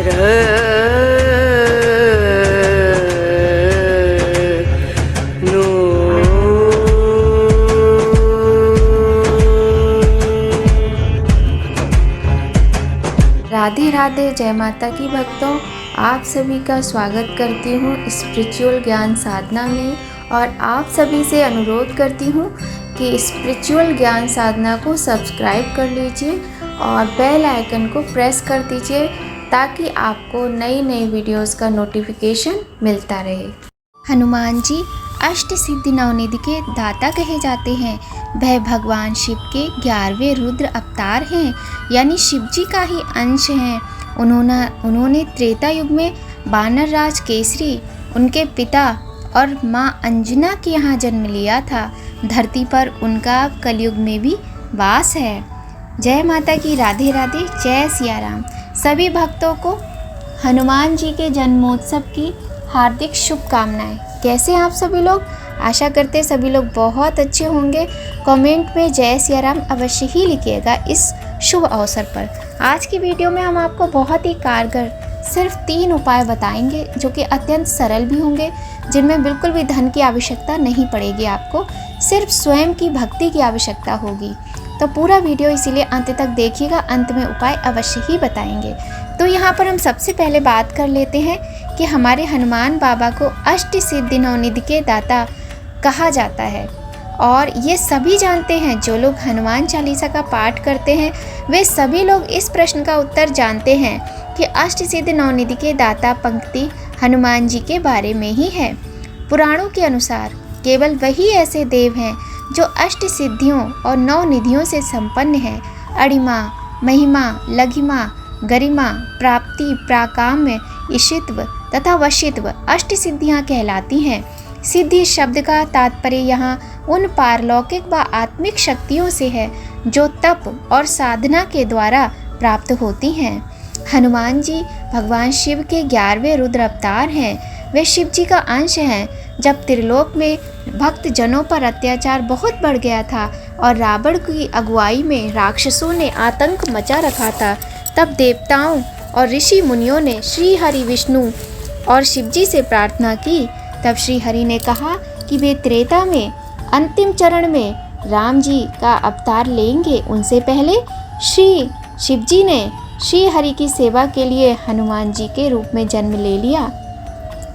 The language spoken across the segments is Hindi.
राधे राधे। जय माता की भक्तों, आप सभी का स्वागत करती हूँ स्पिरिचुअल ज्ञान साधना में। और आप सभी से अनुरोध करती हूँ कि स्पिरिचुअल ज्ञान साधना को सब्सक्राइब कर लीजिए और बेल आइकन को प्रेस कर दीजिए ताकि आपको नई नई वीडियोस का नोटिफिकेशन मिलता रहे। हनुमान जी अष्ट सिद्धि नवनिधि के दाता कहे जाते हैं। वह भगवान शिव के 11वें रुद्र अवतार हैं, यानी शिव जी का ही अंश हैं। उन्होंने त्रेता युग में वानर राज केसरी उनके पिता और माँ अंजना के यहाँ जन्म लिया था। धरती पर उनका कलयुग में भी वास है। जय माता की। राधे राधे। जय सिया राम। सभी भक्तों को हनुमान जी के जन्मोत्सव की हार्दिक शुभकामनाएं। कैसे हैं आप सभी लोग? आशा करते हैं सभी लोग बहुत अच्छे होंगे। कमेंट में जय सिया राम अवश्य ही लिखिएगा इस शुभ अवसर पर। आज की वीडियो में हम आपको बहुत ही कारगर सिर्फ 3 उपाय बताएंगे जो कि अत्यंत सरल भी होंगे, जिनमें बिल्कुल भी धन की आवश्यकता नहीं पड़ेगी। आपको सिर्फ स्वयं की भक्ति की आवश्यकता होगी। तो पूरा वीडियो इसीलिए अंत तक देखिएगा, अंत में उपाय अवश्य ही बताएंगे। तो यहाँ पर हम सबसे पहले बात कर लेते हैं कि हमारे हनुमान बाबा को अष्ट सिद्धि नवनिधि के दाता कहा जाता है। और ये सभी जानते हैं, जो लोग हनुमान चालीसा का पाठ करते हैं वे सभी लोग इस प्रश्न का उत्तर जानते हैं कि अष्ट सिद्धि नवनिधि के दाता पंक्ति हनुमान जी के बारे में ही है। पुराणों के अनुसार केवल वही ऐसे देव हैं जो अष्ट सिद्धियों और 9 निधियों से संपन्न है। अणिमा, महिमा, लघिमा, गरिमा, प्राप्ति, प्राकाम्य, ईशित्व तथा वशित्व अष्ट सिद्धियाँ कहलाती हैं। सिद्धि शब्द का तात्पर्य यहाँ उन पारलौकिक व आत्मिक शक्तियों से है जो तप और साधना के द्वारा प्राप्त होती हैं। हनुमान जी भगवान शिव के 11वें रुद्र अवतार हैं। वे शिव जी का अंश हैं। जब त्रिलोक में भक्त जनों पर अत्याचार बहुत बढ़ गया था और रावण की अगुवाई में राक्षसों ने आतंक मचा रखा था, तब देवताओं और ऋषि मुनियों ने श्री हरि विष्णु और शिव जी से प्रार्थना की। तब श्री हरि ने कहा कि वे त्रेता में अंतिम चरण में राम जी का अवतार लेंगे। उनसे पहले श्री शिव जी ने श्री हरि की सेवा के लिए हनुमान जी के रूप में जन्म ले लिया।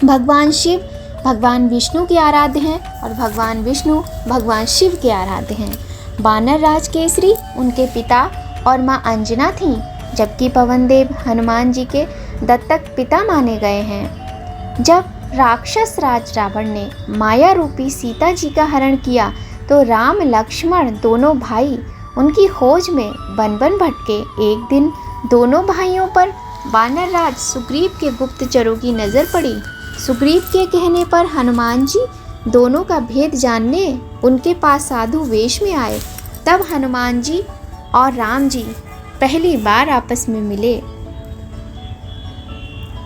भगवान शिव भगवान विष्णु के आराध्य हैं और भगवान विष्णु भगवान शिव के आराध्य हैं। वानर राज केसरी उनके पिता और माँ अंजना थीं, जबकि पवन देव हनुमान जी के दत्तक पिता माने गए हैं। जब राक्षस राज रावण ने माया रूपी सीता जी का हरण किया तो राम लक्ष्मण दोनों भाई उनकी खोज में वन वन भटके। एक दिन दोनों भाइयों पर वानर राज सुग्रीव के गुप्तचरों की नज़र पड़ी। सुग्रीव के कहने पर हनुमान जी दोनों का भेद जानने उनके पास साधु वेश में आए। तब हनुमान जी और राम जी पहली बार आपस में मिले।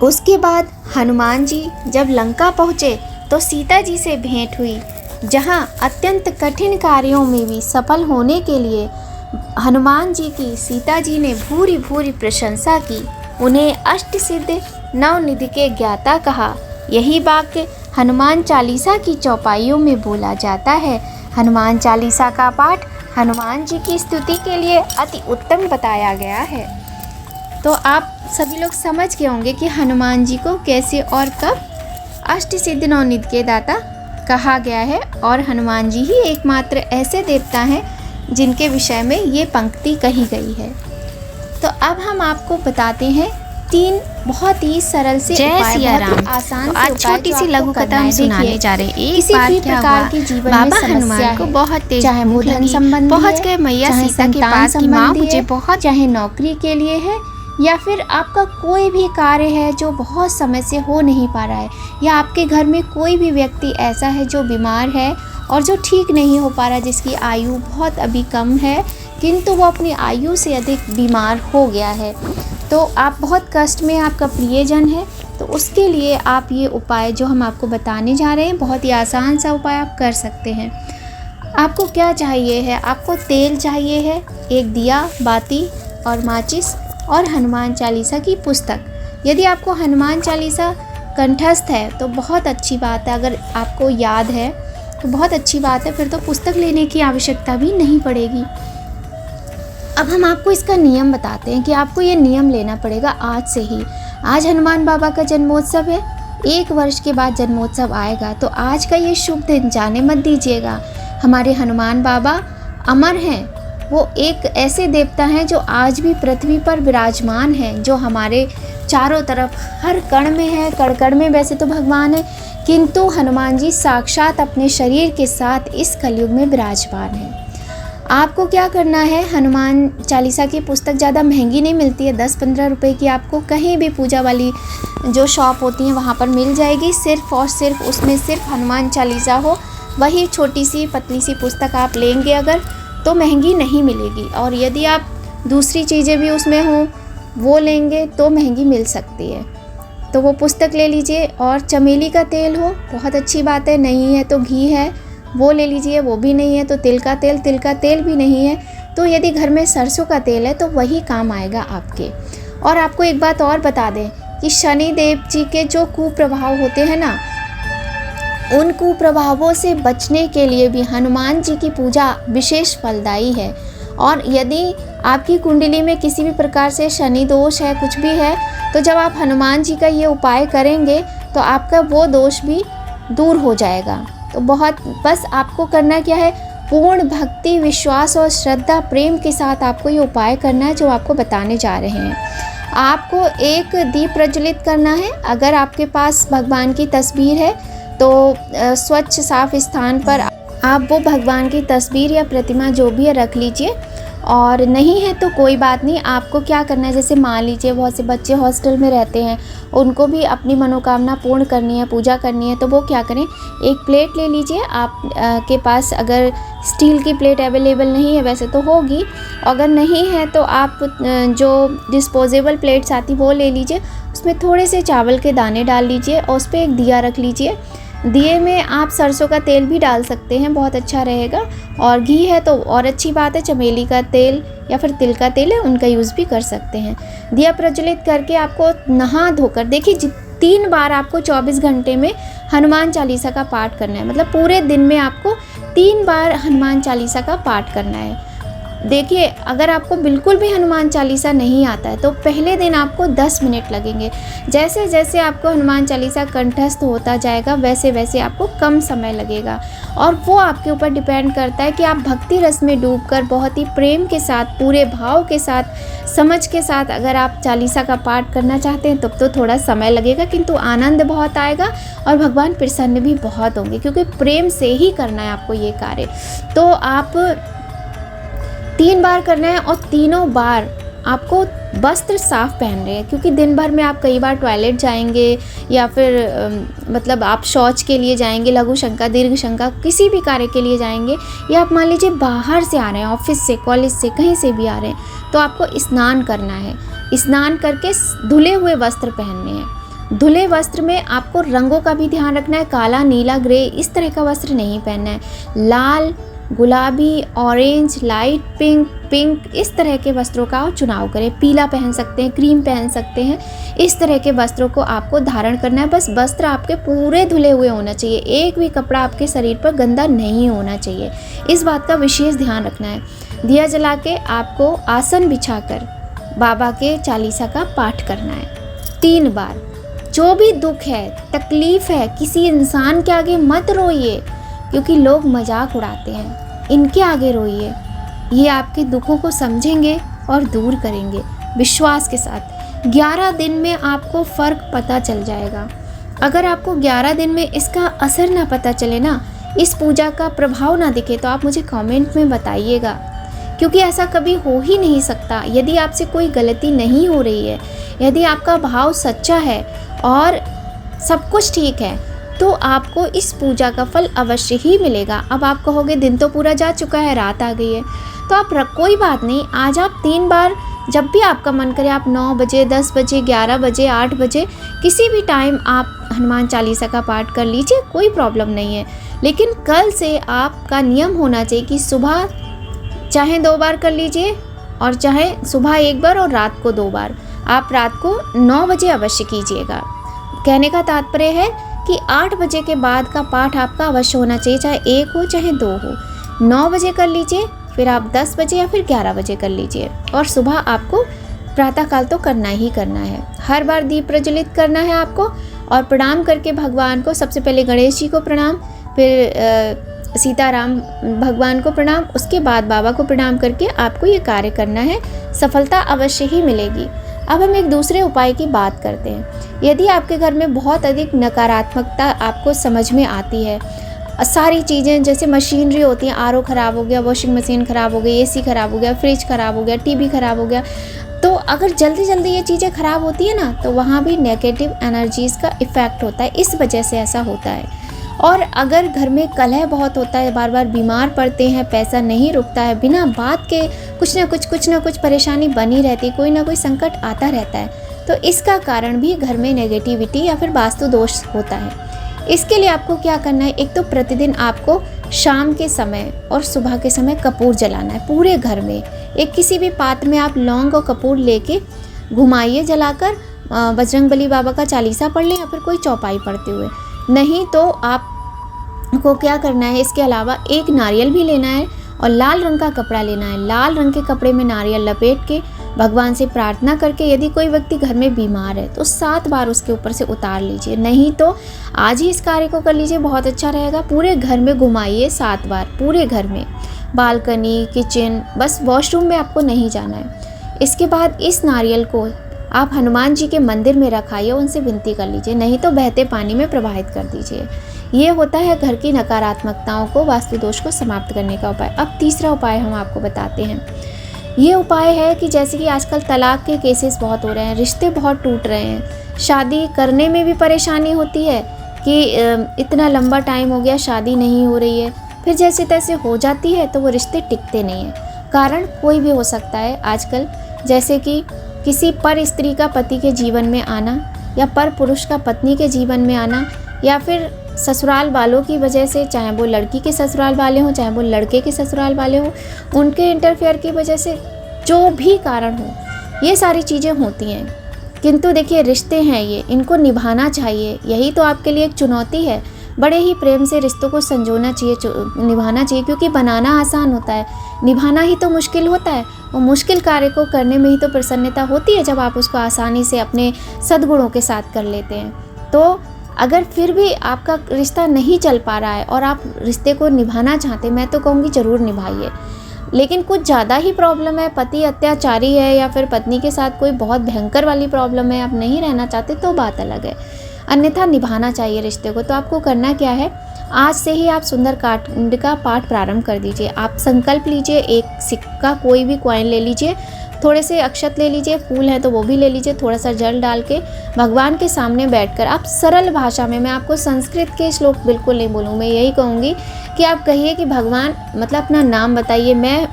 उसके बाद हनुमान जी जब लंका पहुँचे तो सीता जी से भेंट हुई। जहाँ अत्यंत कठिन कार्यों में भी सफल होने के लिए हनुमान जी की सीता जी ने भूरी भूरी प्रशंसा की। उन्हें अष्ट सिद्ध नवनिधि के ज्ञाता कहा। यही वाक्य हनुमान चालीसा की चौपाइयों में बोला जाता है। हनुमान चालीसा का पाठ हनुमान जी की स्तुति के लिए अति उत्तम बताया गया है। तो आप सभी लोग समझ गए होंगे कि हनुमान जी को कैसे और कब अष्ट सिद्धि नवनिधि के दाता कहा गया है। और हनुमान जी ही एकमात्र ऐसे देवता हैं जिनके विषय में ये पंक्ति कही गई है। तो अब हम आपको बताते हैं 3 बहुत ही सरल से उपाय, बहुत आसान से उपाय। छोटी सी लघु कथा हम सुनाने जा रहे हैं। किसी भी प्रकार की जीवन में समस्या को बहुत तेज, चाहे मूलधन संबंधी पहुँच गए मैया सीता के पास कि माँ मुझे बहुत, चाहे नौकरी के लिए है या फिर आपका कोई भी कार्य है जो बहुत समय से हो नहीं पा रहा है, या आपके घर में कोई भी व्यक्ति ऐसा है जो बीमार है और जो ठीक नहीं हो पा रहा, जिसकी आयु बहुत अभी कम है किंतु वो अपनी आयु से अधिक बीमार हो गया है, तो आप बहुत कष्ट में, आपका प्रियजन है, तो उसके लिए आप ये उपाय जो हम आपको बताने जा रहे हैं बहुत ही आसान सा उपाय आप कर सकते हैं। आपको क्या चाहिए है? आपको तेल चाहिए है, एक दिया, बाती और माचिस और हनुमान चालीसा की पुस्तक। यदि आपको हनुमान चालीसा कंठस्थ है तो बहुत अच्छी बात है, अगर आपको याद है तो बहुत अच्छी बात है, फिर तो पुस्तक लेने की आवश्यकता भी नहीं पड़ेगी। अब हम आपको इसका नियम बताते हैं कि आपको ये नियम लेना पड़ेगा आज से ही। आज हनुमान बाबा का जन्मोत्सव है, 1 वर्ष के बाद जन्मोत्सव आएगा, तो आज का ये शुभ दिन जाने मत दीजिएगा। हमारे हनुमान बाबा अमर हैं, वो एक ऐसे देवता हैं जो आज भी पृथ्वी पर विराजमान हैं, जो हमारे चारों तरफ हर कण में है। कण कण में वैसे तो भगवान है, किंतु हनुमान जी साक्षात अपने शरीर के साथ इस कलयुग में विराजमान हैं। आपको क्या करना है, हनुमान चालीसा की पुस्तक ज़्यादा महंगी नहीं मिलती है, 10-15 रुपए की आपको कहीं भी पूजा वाली जो शॉप होती हैं वहाँ पर मिल जाएगी। सिर्फ़ और सिर्फ उसमें सिर्फ हनुमान चालीसा हो, वही छोटी सी पतली सी पुस्तक आप लेंगे अगर, तो महंगी नहीं मिलेगी। और यदि आप दूसरी चीज़ें भी उसमें हों वो लेंगे तो महंगी मिल सकती है। तो वो पुस्तक ले लीजिए। और चमेली का तेल हो, बहुत अच्छी बात है, नहीं है तो घी है वो ले लीजिए, वो भी नहीं है तो तिल का तेल भी नहीं है तो यदि घर में सरसों का तेल है तो वही काम आएगा आपके। और आपको एक बात और बता दें कि शनि देव जी के जो कुप्रभाव होते हैं ना, उन कुप्रभावों से बचने के लिए भी हनुमान जी की पूजा विशेष फलदायी है। और यदि आपकी कुंडली में किसी भी प्रकार से शनि दोष है, कुछ भी है, तो जब आप हनुमान जी का ये उपाय करेंगे तो आपका वो दोष भी दूर हो जाएगा। तो बहुत बस आपको करना क्या है, पूर्ण भक्ति, विश्वास और श्रद्धा, प्रेम के साथ आपको ये उपाय करना है जो आपको बताने जा रहे हैं। आपको एक दीप प्रज्वलित करना है। अगर आपके पास भगवान की तस्वीर है तो स्वच्छ साफ स्थान पर आप वो भगवान की तस्वीर या प्रतिमा जो भी है रख लीजिए। और नहीं है तो कोई बात नहीं, आपको क्या करना है, जैसे मान लीजिए बहुत से बच्चे हॉस्टल में रहते हैं, उनको भी अपनी मनोकामना पूर्ण करनी है, पूजा करनी है, तो वो क्या करें, एक प्लेट ले लीजिए। आप के पास अगर स्टील की प्लेट अवेलेबल नहीं है, वैसे तो होगी, अगर नहीं है तो आप जो डिस्पोजेबल प्लेट्स आती वो ले लीजिए। उसमें थोड़े से चावल के दाने डाल लीजिए और उस पर एक दिया रख लीजिए। दिए में आप सरसों का तेल भी डाल सकते हैं, बहुत अच्छा रहेगा। और घी है तो और अच्छी बात है, चमेली का तेल या फिर तिल का तेल है, उनका यूज़ भी कर सकते हैं। दिया प्रज्वलित करके आपको नहा धोकर, देखिए 3 बार आपको 24 घंटे में हनुमान चालीसा का पाठ करना है, मतलब पूरे दिन में आपको 3 बार हनुमान चालीसा का पाठ करना है। देखिए अगर आपको बिल्कुल भी हनुमान चालीसा नहीं आता है तो पहले दिन आपको 10 मिनट लगेंगे। जैसे जैसे आपको हनुमान चालीसा कंठस्थ होता जाएगा वैसे वैसे आपको कम समय लगेगा। और वो आपके ऊपर डिपेंड करता है कि आप भक्ति रस में डूबकर बहुत ही प्रेम के साथ, पूरे भाव के साथ, समझ के साथ अगर आप चालीसा का पाठ करना चाहते हैं तब तो थोड़ा समय लगेगा, किंतु आनंद बहुत आएगा और भगवान प्रसन्न भी बहुत होंगे, क्योंकि प्रेम से ही करना है आपको ये कार्य। तो आप 3 बार करना है और तीनों बार आपको वस्त्र साफ पहन रहे हैं, क्योंकि दिन भर में आप कई बार टॉयलेट जाएंगे या फिर मतलब आप शौच के लिए जाएंगे, लघु शंका, दीर्घ शंका, किसी भी कार्य के लिए जाएंगे, या आप मान लीजिए बाहर से आ रहे हैं, ऑफिस से, कॉलेज से, कहीं से भी आ रहे हैं, तो आपको स्नान करना है। स्नान करके धुले हुए वस्त्र पहनने हैं। धुले वस्त्र में आपको रंगों का भी ध्यान रखना है, काला, नीला, ग्रे, इस तरह का वस्त्र नहीं पहनना है। लाल, गुलाबी, ऑरेंज, लाइट पिंक, इस तरह के वस्त्रों का चुनाव करें। पीला पहन सकते हैं, क्रीम पहन सकते हैं, इस तरह के वस्त्रों को आपको धारण करना है। बस वस्त्र आपके पूरे धुले हुए होना चाहिए, एक भी कपड़ा आपके शरीर पर गंदा नहीं होना चाहिए, इस बात का विशेष ध्यान रखना है। दिया जला के आपको आसन बिछाकर बाबा के चालीसा का पाठ करना है 3 बार। जो भी दुख है, तकलीफ है, किसी इंसान के आगे मत रोइए, क्योंकि लोग मजाक उड़ाते हैं, इनके आगे रोइए। ये आपके दुखों को समझेंगे और दूर करेंगे विश्वास के साथ। 11 दिन में आपको फ़र्क पता चल जाएगा। अगर आपको 11 दिन में इसका असर ना पता चले ना, इस पूजा का प्रभाव ना दिखे, तो आप मुझे कमेंट में बताइएगा, क्योंकि ऐसा कभी हो ही नहीं सकता। यदि आपसे कोई गलती नहीं हो रही है, यदि आपका भाव सच्चा है और सब कुछ ठीक है, तो आपको इस पूजा का फल अवश्य ही मिलेगा। अब आप कहोगे दिन तो पूरा जा चुका है, रात आ गई है, तो आप कोई बात नहीं, आज आप 3 बार, जब भी आपका मन करे, आप 9 बजे, 10 बजे, 11 बजे, 8 बजे, किसी भी टाइम आप हनुमान चालीसा का पाठ कर लीजिए, कोई प्रॉब्लम नहीं है। लेकिन कल से आपका नियम होना चाहिए कि सुबह चाहे 2 बार कर लीजिए, और चाहे सुबह 1 बार और रात को 2 बार। आप रात को 9 बजे अवश्य कीजिएगा। कहने का तात्पर्य है कि 8 बजे के बाद का पाठ आपका अवश्य होना चाहिए, चाहे 1 हो चाहे 2 हो। 9 बजे कर लीजिए, फिर आप 10 बजे या फिर 11 बजे कर लीजिए। और सुबह आपको प्रातःकाल तो करना ही करना है। हर बार दीप प्रज्वलित करना है आपको, और प्रणाम करके भगवान को, सबसे पहले गणेश जी को प्रणाम, फिर सीताराम भगवान को प्रणाम, उसके बाद बाबा को प्रणाम करके आपको ये कार्य करना है। सफलता अवश्य ही मिलेगी। अब हम एक दूसरे उपाय की बात करते हैं। यदि आपके घर में बहुत अधिक नकारात्मकता आपको समझ में आती है, सारी चीज़ें जैसे मशीनरी होती हैं, आरओ ख़राब हो गया, वॉशिंग मशीन ख़राब हो गई, एसी ख़राब हो गया, फ्रिज ख़राब हो गया, टीवी ख़राब हो गया, तो अगर जल्दी जल्दी ये चीज़ें ख़राब होती है ना, तो वहाँ भी नेगेटिव एनर्जीज़ का इफ़ेक्ट होता है। इस वजह से ऐसा होता है। और अगर घर में कलह बहुत होता है, बार बार बीमार पड़ते हैं, पैसा नहीं रुकता है, बिना बात के कुछ ना कुछ परेशानी बनी रहती है, कोई ना कोई संकट आता रहता है, तो इसका कारण भी घर में नेगेटिविटी या फिर वास्तु दोष होता है। इसके लिए आपको क्या करना है, एक तो प्रतिदिन आपको शाम के समय और सुबह के समय कपूर जलाना है पूरे घर में। एक किसी भी पात्र में आप लौंग और कपूर लेके घुमाइए जलाकर, बजरंगबली बाबा का चालीसा पढ़ लें या फिर कोई चौपाई पढ़ते हुए। नहीं तो आपको क्या करना है, इसके अलावा एक नारियल भी लेना है और लाल रंग का कपड़ा लेना है। लाल रंग के कपड़े में नारियल लपेट के भगवान से प्रार्थना करके, यदि कोई व्यक्ति घर में बीमार है तो 7 बार उसके ऊपर से उतार लीजिए। नहीं तो आज ही इस कार्य को कर लीजिए, बहुत अच्छा रहेगा। पूरे घर में घुमाइए 7 बार, पूरे घर में, बालकनी, किचन, बस वॉशरूम में आपको नहीं जाना है। इसके बाद इस नारियल को आप हनुमान जी के मंदिर में रखाइए, उनसे विनती कर लीजिए, नहीं तो बहते पानी में प्रवाहित कर दीजिए। ये होता है घर की नकारात्मकताओं को, वास्तु दोष को समाप्त करने का उपाय। अब तीसरा उपाय हम आपको बताते हैं। ये उपाय है कि जैसे कि आजकल तलाक के केसेस बहुत हो रहे हैं, रिश्ते बहुत टूट रहे हैं, शादी करने में भी परेशानी होती है कि इतना लंबा टाइम हो गया, शादी नहीं हो रही है, फिर जैसे तैसे हो जाती है तो वो रिश्ते टिकते नहीं हैं। कारण कोई भी हो सकता है आजकल, जैसे कि किसी पर स्त्री का पति के जीवन में आना, या पर पुरुष का पत्नी के जीवन में आना, या फिर ससुराल वालों की वजह से, चाहे वो लड़की के ससुराल वाले हों चाहे वो लड़के के ससुराल वाले हों, उनके इंटरफेयर की वजह से, जो भी कारण हो, ये सारी चीज़ें होती हैं। किंतु देखिए, रिश्ते हैं ये, इनको निभाना चाहिए। यही तो आपके लिए एक चुनौती है। बड़े ही प्रेम से रिश्तों को संजोना चाहिए, निभाना चाहिए, क्योंकि बनाना आसान होता है, निभाना ही तो मुश्किल होता है। और मुश्किल कार्य को करने में ही तो प्रसन्नता होती है, जब आप उसको आसानी से अपने सद्गुणों के साथ कर लेते हैं। तो अगर फिर भी आपका रिश्ता नहीं चल पा रहा है और आप रिश्ते को निभाना चाहते, मैं तो कहूँगी ज़रूर निभाइए। लेकिन कुछ ज़्यादा ही प्रॉब्लम है, पति अत्याचारी है, या फिर पत्नी के साथ कोई बहुत भयंकर वाली प्रॉब्लम है, आप नहीं रहना चाहते, तो बात अलग है। अन्यथा निभाना चाहिए रिश्ते को। तो आपको करना क्या है, आज से ही आप सुंदरकांड का पाठ प्रारंभ कर दीजिए। आप संकल्प लीजिए, एक सिक्का, कोई भी कॉइन ले लीजिए, थोड़े से अक्षत ले लीजिए, फूल है तो वो भी ले लीजिए, थोड़ा सा जल डाल के भगवान के सामने बैठकर आप सरल भाषा में, मैं आपको संस्कृत के श्लोक बिल्कुल नहीं बोलूँ, मैं यही कहूँगी कि आप कहिए कि भगवान, मतलब अपना नाम बताइए, मैं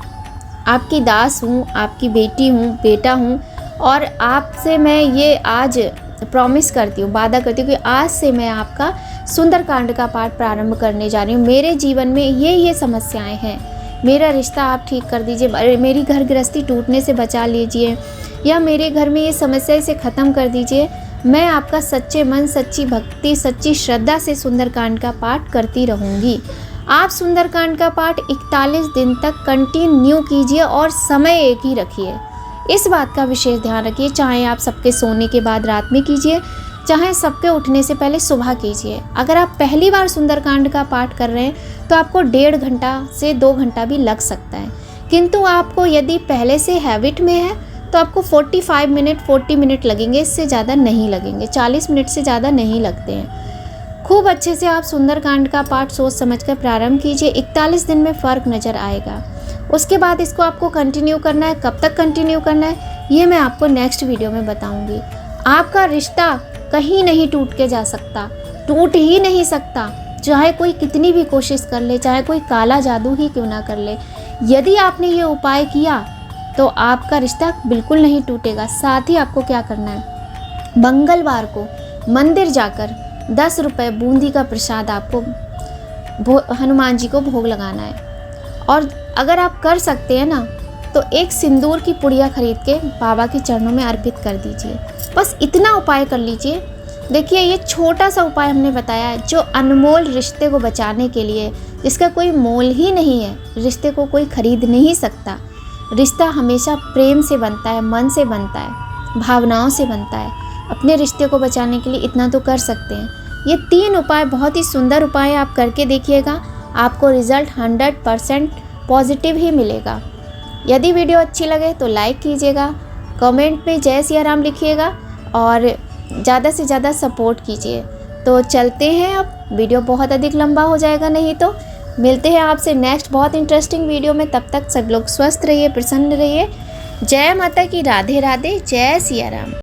आपकी दास हूँ, आपकी बेटी हूँ, बेटा हूँ, और आपसे मैं ये आज प्रॉमिस करती हूँ, वादा करती हूँ कि आज से मैं आपका सुंदरकांड का पाठ प्रारंभ करने जा रही हूँ। मेरे जीवन में ये समस्याएं हैं, मेरा रिश्ता आप ठीक कर दीजिए, मेरी घर गृहस्थी टूटने से बचा लीजिए, या मेरे घर में ये समस्या इसे ख़त्म कर दीजिए। मैं आपका सच्चे मन, सच्ची भक्ति, सच्ची श्रद्धा से सुंदरकांड का पाठ करती रहूँगी। आप सुंदरकांड का पाठ 41 दिन तक कंटिन्यू कीजिए और समय एक ही रखिए। इस बात का विशेष ध्यान रखिए, चाहे आप सबके सोने के बाद रात में कीजिए, चाहे सबके उठने से पहले सुबह कीजिए। अगर आप पहली बार सुंदरकांड का पाठ कर रहे हैं तो आपको 1.5 घंटा से 2 घंटा भी लग सकता है, किंतु आपको यदि पहले से हैबिट में है तो आपको 45 मिनट 40 मिनट लगेंगे, इससे ज़्यादा नहीं लगेंगे, 40 मिनट से ज़्यादा नहीं लगते हैं। खूब अच्छे से आप सुंदरकांड का पाठ सोच समझ कर प्रारंभ कीजिए, 41 दिन में फ़र्क नज़र आएगा। उसके बाद इसको आपको कंटिन्यू करना है। कब तक कंटिन्यू करना है ये मैं आपको नेक्स्ट वीडियो में बताऊंगी। आपका रिश्ता कहीं नहीं टूट के जा सकता, टूट ही नहीं सकता, चाहे कोई कितनी भी कोशिश कर ले, चाहे कोई काला जादू ही क्यों ना कर ले। यदि आपने ये उपाय किया तो आपका रिश्ता बिल्कुल नहीं टूटेगा। साथ ही आपको क्या करना है, मंगलवार को मंदिर जाकर 10 रुपये बूंदी का प्रसाद आपको हनुमान जी को भोग लगाना है। और अगर आप कर सकते हैं ना तो एक सिंदूर की पुड़िया खरीद के बाबा के चरणों में अर्पित कर दीजिए। बस इतना उपाय कर लीजिए। देखिए, ये छोटा सा उपाय हमने बताया है जो अनमोल रिश्ते को बचाने के लिए, जिसका कोई मोल ही नहीं है, रिश्ते को कोई खरीद नहीं सकता। रिश्ता हमेशा प्रेम से बनता है, मन से बनता है, भावनाओं से बनता है। अपने रिश्ते को बचाने के लिए इतना तो कर सकते हैं। ये 3 उपाय बहुत ही सुंदर उपाय, आप करके देखिएगा, आपको रिज़ल्ट 100% पॉजिटिव ही मिलेगा। यदि वीडियो अच्छी लगे तो लाइक कीजिएगा, कमेंट में जय सिया राम लिखिएगा और ज़्यादा से ज़्यादा सपोर्ट कीजिए। तो चलते हैं, अब वीडियो बहुत अधिक लंबा हो जाएगा नहीं तो। मिलते हैं आपसे नेक्स्ट बहुत इंटरेस्टिंग वीडियो में। तब तक सब लोग स्वस्थ रहिए, प्रसन्न रहिए। जय माता की, राधे राधे, जय सिया राम।